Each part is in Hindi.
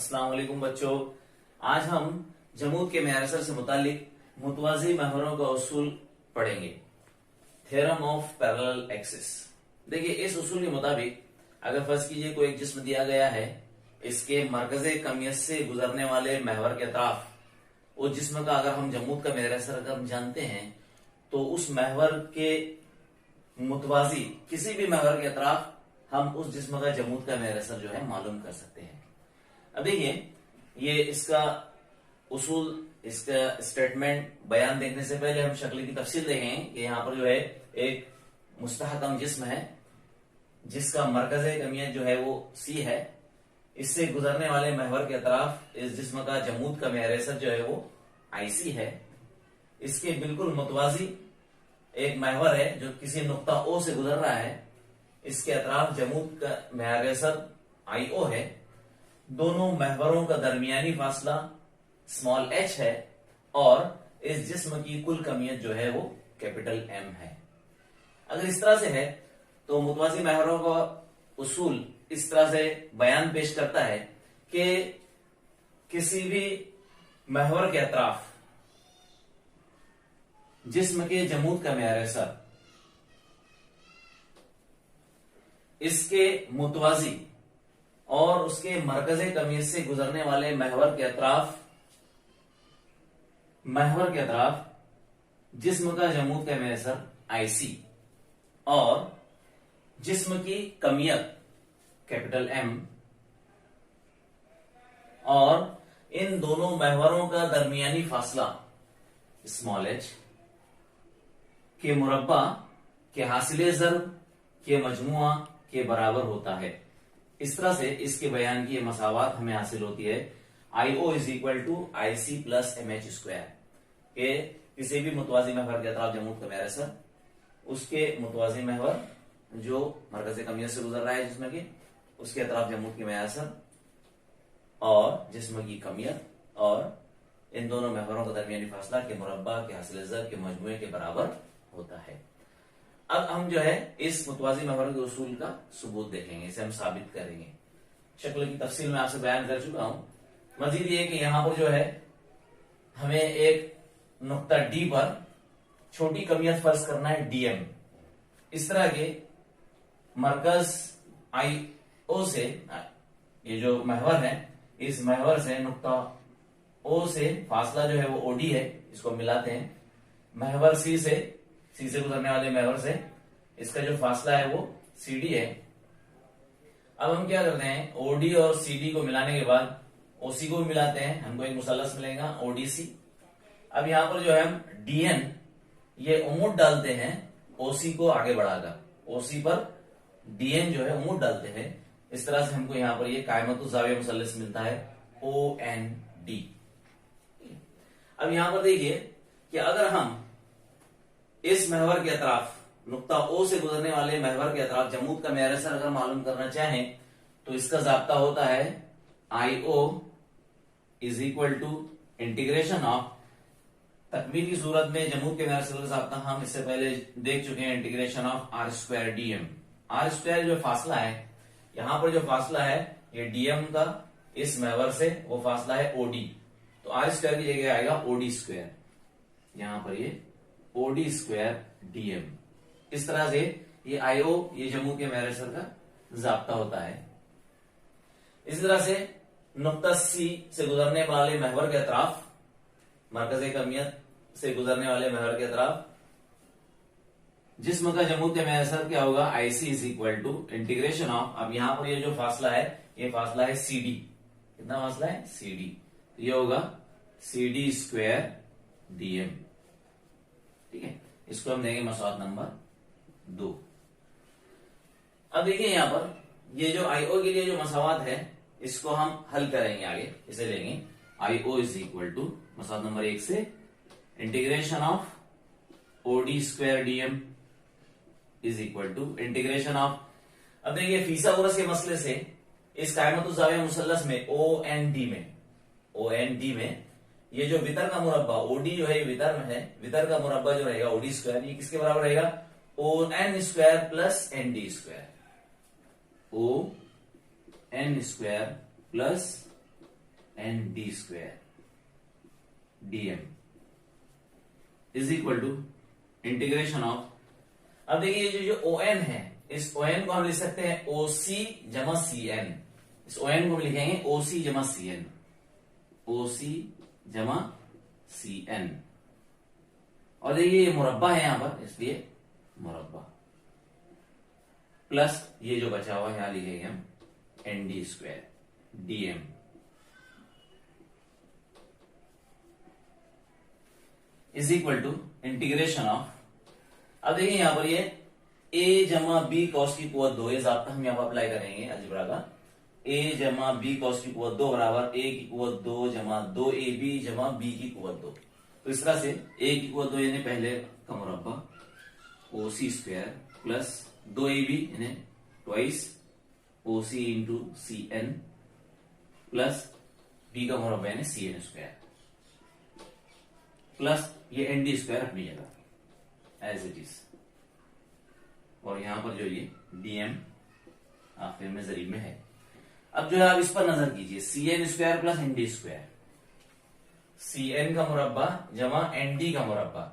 अस्सलाम वालेकुम बच्चों। आज हम जमूद के मैसर से मुतालिक मुतवाजी महवरों का उसूल पढ़ेंगे। Theorem of parallel axis. देखिए, इस उसूल के मुताबिक अगर फर्ज कीजिए कोई एक जिस्म दिया गया है, इसके मरकजे कमियत से गुजरने वाले महवर के अतराफ उस जिस्म का अगर हम जमूद का मैसर अगर हम जानते हैं तो उस महवर के मुतवाजी किसी भी महवर के अतराफ हम उस जिस्म का जमूद का मैसर जो है मालूम कर सकते हैं। अब देखिए, ये इसका उसूल, इसका स्टेटमेंट बयान देखने से पहले हम शक्ल की तफसील देखें कि यहाँ पर जो है एक मुस्तहकम जिस्म है जिसका मरकज़े कमियत जो है वो सी है। इससे गुजरने वाले महवर के अतराफ इस जिस्म का जमूद का मैसर जो है वो आईसी है। इसके बिल्कुल मुतवाजी एक महवर है जो किसी नुक्ता ओ से गुजर रहा है, इसके अतराफ जमूद का मैसर आईओ है। दोनों महवरों का दरमियानी फासला स्मॉल h है और इस जिस्म की कुल कमियत जो है वो कैपिटल M है। अगर इस तरह से है तो मुतवाजी महवरों का उसूल इस तरह से बयान पेश करता है कि किसी भी महवर के अतराफ जिस्म के जमूद का मैसर इसके मुतवाजी और उसके मरकजे कमियत से गुजरने वाले महवर के अतराफ जिस्म का जमूद का मैसर आईसी और जिस्म की कमियत कैपिटल M और इन दोनों महवरों का दरमियानी फासला स्मॉल h के मुरब्बा के हासिले ज़र्ब के मजमुआ के बराबर होता है। इस तरह से इसके बयान की मसावत हमें हासिल होती है। IO is equal to IC plus MH square के किसी भी मुतवाजी महवर के अतराफ जमूद का मैसर उसके मुतवाजी महवर जो मरकज़े कमियत से गुजर रहा है जिस्म के, उसके अतराफ जमूद के मैसर और जिस्म की कमियत और इन दोनों महवरों का दरमियानी फासला के मुरब्बा के हासिल ज़र्ब के मजमुए के बराबर होता है। अब हम जो है इस मुतवाजी महवर के उसूल का सबूत देखेंगे, इसे हम साबित करेंगे। शक्ल की तफसील में आपसे बयान कर चुका हूं। मजीद ये कि यहां पर जो है हमें एक नुक्ता डी पर छोटी कमियत फर्ज करना है DM। इस तरह के मरकज IO से ये जो महवर है, इस महवर से नुक्ता O से फासला जो है वो OD है, इसको मिलाते हैं। महवर C से गुजरने वाले महवर से इसका जो फासला है वो CD है। अब हम क्या करते हैं, OD और CD को मिलाने के बाद OC को मिलाते हैं, हमको एक मुसल्लस मिलेगा ODC। अब यहां पर जो है हम DN ये उमूद डालते हैं OC को आगे बढ़ाकर, OC पर DN जो है उमूद डालते हैं। इस तरह से हमको यहां पर ये कायमतुज़ ज़ाविया मुसल्लस मिलता है OND। अब यहां पर देखिए कि अगर हम इस महवर के अतराफ नुक्ता O से गुजरने वाले महवर के अतराफ जमूद का मैसर अगर मालूम करना चाहें तो इसका जाब्ता होता है IO is equal to integration of, तकमील की सूरत में जमूद के मैसर का जाब्ता हम इससे पहले देख चुके हैं, integration of R² DM। R² जो फासला है, यहां पर जो फासला है ये DM का इस महवर से वो फासला है OD, तो R² की जगह आएगा OD²। यहां पर ये OD² DM। इस तरह से ये IO ये जमूद के मैसर का जाब्ता होता है। इसी तरह से नुक्ता C से गुजरने वाले महवर के अतराफ, मरकज़े कमियत से गुजरने वाले महवर के अतराफ जिस्म का जमूद के मैसर क्या होगा, IC is equal to integration of, अब यहां पर ये जो फासला है ये फासला है CD। कितना फासला है CD, ये होगा CD² DM। ठीक है, इसको हम देंगे मसौद नंबर 2। अब देखिए यहां पर ये जो IO के लिए जो मसावत है इसको हम हल करेंगे, आगे इसे लेंगे IO इज इक्वल टू मसौद नंबर 1 से integration of OD² DM is equal to integration of, अब देखिए फीसागोरस के मसले से इस कायमतुज़ ज़ाविया मुसल्लस में OND में ये जो वितर का मुरब्बा OD जो है ये वितर में है, वितर का मुरब्बा जो रहेगा OD², ये किसके बराबर रहेगा, ON² plus ND²। ON² plus N D square DM is equal to integration of, अब देखिए जो ओ एन है, इस ओ एन को हम लिख सकते हैं ओ सी जमा सी एन, इस ओ एन को हम लिखेंगे ओ सी जमा सी एन, ओ सी जमा सी एन, और देखिए ये मुरब्बा है यहां पर इसलिए मुरब्बा, प्लस ये जो बचा हुआ है यहां लिखेंगे हम N D square DM is equal to integration of, अब देखिए यहां पर ये a जमा बी कॉस की कुवत 2, ये ज़ाब्ता हम यहां पर अप्लाई करेंगे अलजेब्रा का, a जमा बी कॉस की कुवत 2 बराबर a की कुवत 2 जमा 2ab जमा b की कुवत 2, तो इस तरह से a की कुवत 2 यानी पहले का मुरब्बा ओ सी स्क्वायर प्लस 2ab यानी twice O C into C N plus b का मुरब्बा यानी सी एन स्क्वायर प्लस ये एन डी स्क्वायर अपनी जगह एज इट इज, और यहां पर जो ये डीएम आखिर में जरीब में है। अब जो है आप इस पर नजर कीजिए, C N square plus N D square, C N का मुरब्बा जमा एन डी का मुरब्बा,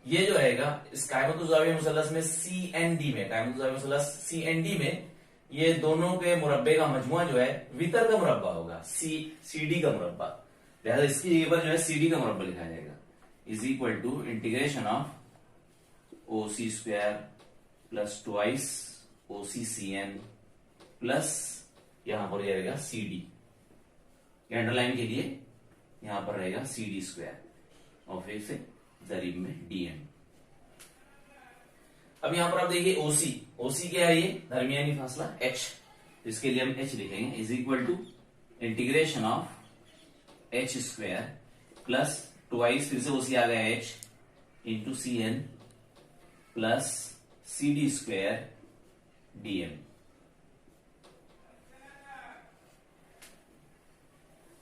ये जो रहेगा इस कायमतुज़ाविया मुसल्लस में सी एन डी में, कायमतुज़ाविया मुसल्लस सी एन डी में ये दोनों के मुरब्बे का मजमुआ जो है वितर का मुरब्बा होगा, सी डी का मुरब्बा, लिहाजा इसकी जगह पर जो है सी डी का मुरब्बा लिखा जाएगा, is equal to integration of O C square plus twice O C C N plus यहां पर रहेगा सी डी, अंडरलाइन के लिए यहां पर रहेगा सी डी स्क्वायर और फिर से जरीब में डीएम। अब यहां पर आप देखिए ओसी क्या है, ये दरमियानी फासला एच, तो इसके लिए हम एच लिखेंगे is equal to integration of H square plus twice फिर से ओसी आ गया H into C N plus C D square DM.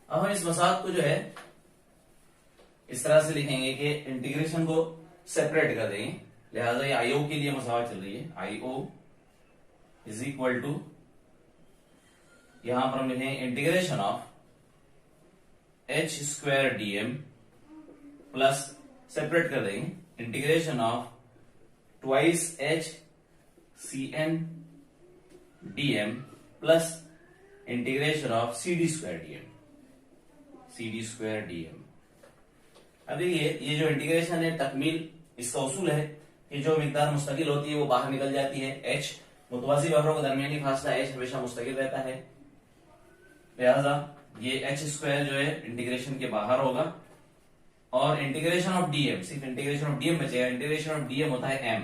अब हम इस मसाद को जो है इस तरह से लिखेंगे कि इंटीग्रेशन को सेपरेट कर देंगे, लिहाजा ये आईओ के लिए मसावत चल रही है, आईओ इज इक्वल टू यहां पर हम लिखेंगे integration of H square DM plus separate कर देंगे integration of twice H C N DM plus integration of C D square DM, C D square DM. अब देखिए ये जो इंटीग्रेशन है तकमील, इसका उसूल है कि जो मिकदार मुस्तकिल होती है वो बाहर निकल जाती है, एच मुतवाज़ी बहरों का दरमियानी फासला एच हमेशा मुस्तकिल रहता है, लिहाजा ये एच स्क्वायर जो है इंटीग्रेशन के बाहर होगा और इंटीग्रेशन ऑफ डीएम, सिर्फ इंटीग्रेशन ऑफ डीएम बचेगा, इंटीग्रेशन ऑफ डीएम होता है एम।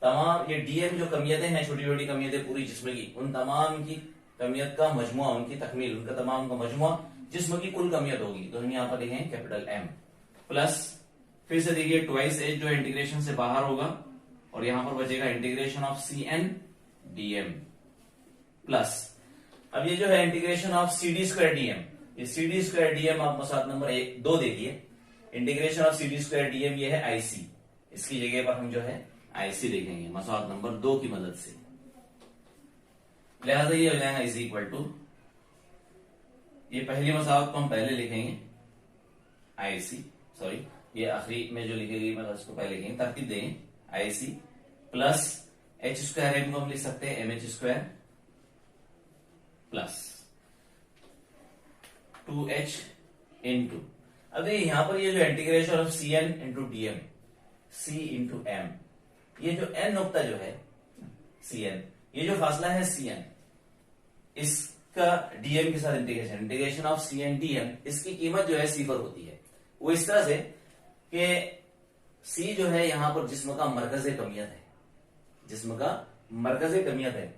तमाम ये डीएम जो कमियतें हैं, छोटी छोटी कमियतें पूरी जिस्म की, उन तमाम की कमियत का मजमुआ, उनकी तकमील, उनका तमाम का मजमुआ जिस्म की कुल कमियत होगी, तो हम यहाँ पर लिखेंगे कैपिटल एम प्लस फिर से देखिए ट्वाइस एच जो इंटीग्रेशन से बाहर होगा और यहां पर बचेगा integration of C N DM plus अब ये जो है integration of C D square DM, ये सी डी स्क्वायर डीएम आप मसाला नंबर 2 देखिए, integration of C D square DM ये है आईसी, इसकी जगह पर हम जो है आईसी लिखेंगे मसाला नंबर 2 की मदद से, लिहाजा ये हो जाएगा इज इक्वल टू, ये पहली मसावत को हम पहले लिखेंगे आईसी, सॉरी ये आखिरी में जो लिखेगी मतलब इसको पहले लिखेंगे, तरतीब देंगे IC plus H square M को हम लिख सकते हैं M H square plus 2h into, अब देखिए यहां पर ये जो integration of C N into DM, C into M, ये जो एन नुक्ता जो है सी एन, ये जो फासला है सी एन, इसका डीएम के साथ integration, integration of C N DM, इसकी कीमत जो है सिफर होती है, वो इस तरह से कि सी जो है यहां पर जिस्म का मरकज कमियत है, जिस्म का मरकज कमियत है,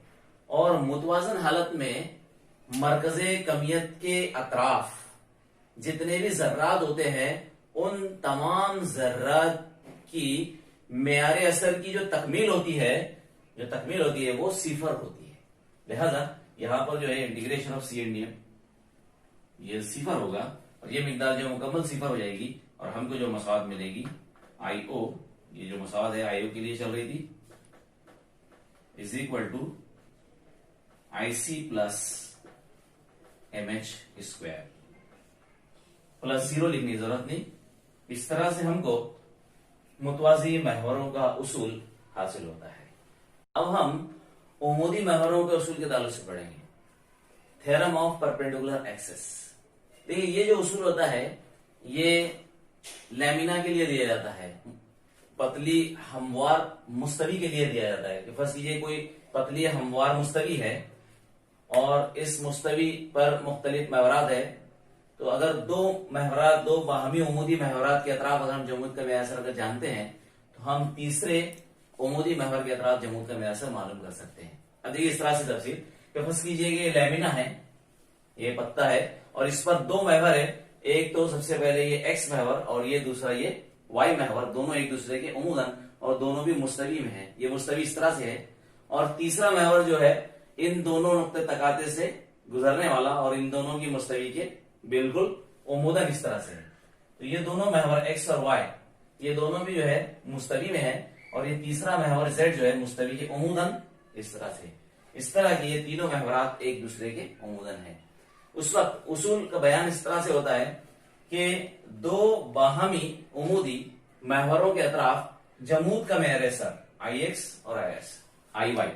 और मुतवाजन हालत में मरकज कमियत के अतराफ जितने भी जर्रात होते हैं उन तमाम जर्रात की मेयार असर की जो तकमील होती है वो सिफर होती है, लिहाजा यहां पर जो है integration of C N DM ये सिफर होगा और ये मिकदार जो मुकम्मल सिफर हो जाएगी और हमको जो मसावत मिलेगी आईओ, ये जो मसावत है आईओ के लिए चल रही थी, is equal to IC plus mh² plus 0 लिखने की जरूरत नहीं। इस तरह से हमको मुतवाजी महवरों का उसूल हासिल होता है। अब हम उमूदी महवरों के उसूल के ताल्लुक से पढ़ेंगे। Theorem of perpendicular axes. देखिए ये जो उसूल होता है ये लैमिना के लिए दिया जाता है, पतली हमवार मुस्तवी के लिए दिया जाता है कि फर्स्ट कीजिए कोई पतली हमवार मुस्तवी है और इस मुस्तवी पर मुख्तलिफ महवरात है, तो अगर दो बाहमी उमूदी महवरात के अतराफ अगर हम जमूद का मैसर अगर जानते हैं तो हम तीसरे उमूदी महवर के अतराफ जमूद का मैसर मालूम कर सकते हैं। अब देखिए इस तरह से तफसील कि फर्स्ट कीजिए कि लैमिना है, ये पत्ता है और इस पर दो महवर है, एक तो सबसे पहले ये एक्स महवर और ये दूसरा ये वाई महवर, दोनों एक दूसरे के उमूदन और दोनों भी मुस्तवी में है। ये मुस्तवी इस तरह से है और तीसरा महवर जो है इन दोनों नुक्ते तकाते से गुजरने वाला और इन दोनों की मुस्तवी के बिल्कुल उमूदन इस तरह से है। तो ये दोनों महवर एक्स और वाई ये दोनों भी जो है मुस्तवी में है और ये तीसरा महवर जेड जो है मुस्तवी के उमूदन इस तरह से। इस तरह के ये तीनों महवरात एक दूसरे के उमूदन है। उस वक्त उसूल का बयान इस तरह से होता है कि दो बाहमी उमूदी महवरों के अतराफ जमूद का मैरेसर आई एक्स और आई वाई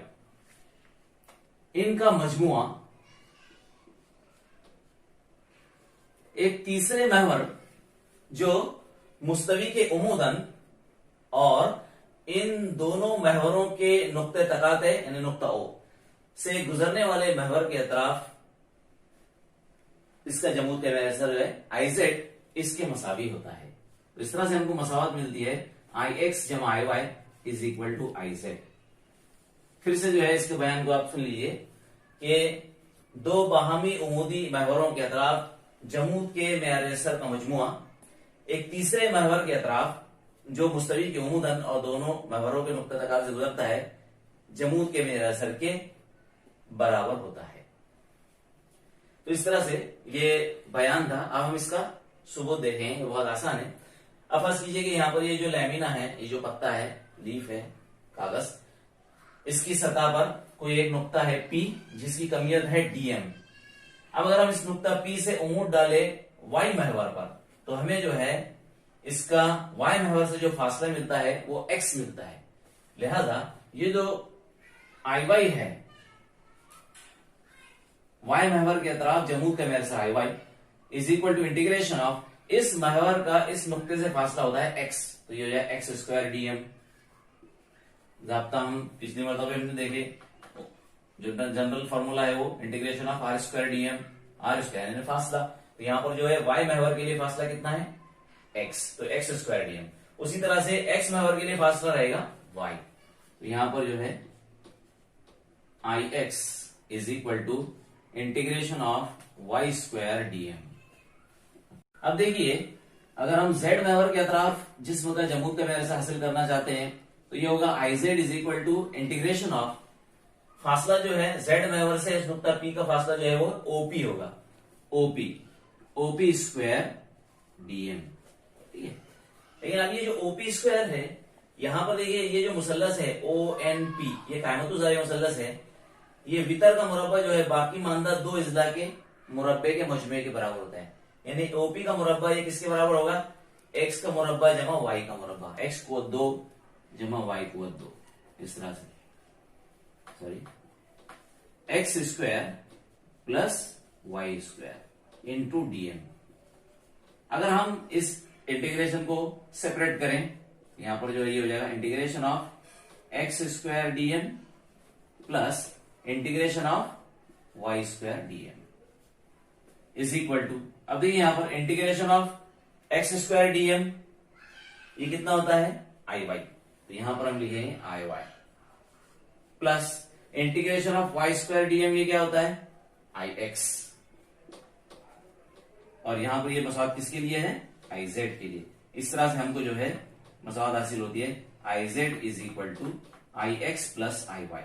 इनका मजमुआ एक तीसरे महवर जो मुस्तवी के उमूदन और इन दोनों महवरों के नुक्ते तकाते यानी नुक्ता ओ से गुजरने वाले महवर के अतराफ इसका जमूद का मैरेसर जो है आई जेड इसके मसावी होता है। तो इस तरह से हमको मसावत मिलती है आई एक्स जमा I Y is equal to I Z. फिर से जो है इसके बयान को आप सुन लीजिए कि दो बाहमी उमूदी महवरों के अतराफ जमूद के मैरेसर का मजमुआ एक तीसरे महवर के अतराफ जो मुस्तवी के उमूदन और दोनों महवरों के नुक्ता तकात से गुजरता है जमूद के मैरेसर के बराबर होता है। तो इस तरह से ये बयान था। अब हम इसका सुबूत देखें, बहुत आसान है। अब फर्स्ट कीजिए कि यहाँ पर ये जो लैमिना है, ये जो पत्ता है, लीफ है, कागज, इसकी सतह पर कोई एक नुक्ता है P जिसकी कमियत है DM। अब अगर हम इस नुक्ता P से उंगूठ डाले Y महवर पर तो हमें जो है इसका Y महवर से जो फासला मिलता है वो X मिलता है। लिहाजा ये जो IY है Y महवर के अतराफ जमूद का मैरेसर IY is equal to integration of इस महवर का इस नुक्ते से फासला होता है X, तो ये हो जाए एक्स स्क्वायर DM। ज़ाब्ता हम पिछली मरतबा हमने देखे जो जनरल फॉर्मूला है वो integration of r square DM, r square यानी फासला। तो यहाँ पर जो है Y महवर के लिए फासला कितना है X, तो एक्स स्क्वायर DM। उसी तरह से X महवर के लिए फासला रहेगा Y, तो यहाँ पर जो है IX is equal to integration of Y square DM। अब देखिए अगर हम Z महवर के अतराफ जिस्म का जमूद का मैरेसर हासिल करना चाहते हैं तो ये होगा IZ is equal to integration of फासला जो है Z महवर से इस नुक्ता P का फासला जो है वो OP होगा, OP स्क्वायर DM। ठीक है, लेकिन अब ये जो OP स्क्वायर है यहां पर देखिए ये जो मुसल्लस है ONP ये कायमतुज़ारी मुसल्लस है, ये वितर का मुरब्बा जो है बाकी मानदा दो इज़्ला के मुरब्बे के मजमे के बराबर होता है। यानी OP का मुरब्बा ये किसके बराबर होगा X का मुरब्बा जमा Y का मुरब्बा, X को 2 जमा Y को 2, इस तरह से sorry X square plus Y square into DM। अगर हम इस इंटीग्रेशन को सेपरेट करें यहां पर जो ये हो जाएगा integration of X square DM plus integration of Y square DM is equal to, अब देखिए यहां पर integration of x square DM ये कितना होता है IY, तो यहां पर हम लिखेंगे IY plus integration of Y square DM ये क्या होता है IX, और यहां पर ये मसावत किसके लिए है IZ के लिए। इस तरह से हमको जो है मसावत हासिल होती है IZ is equal to IX plus IY।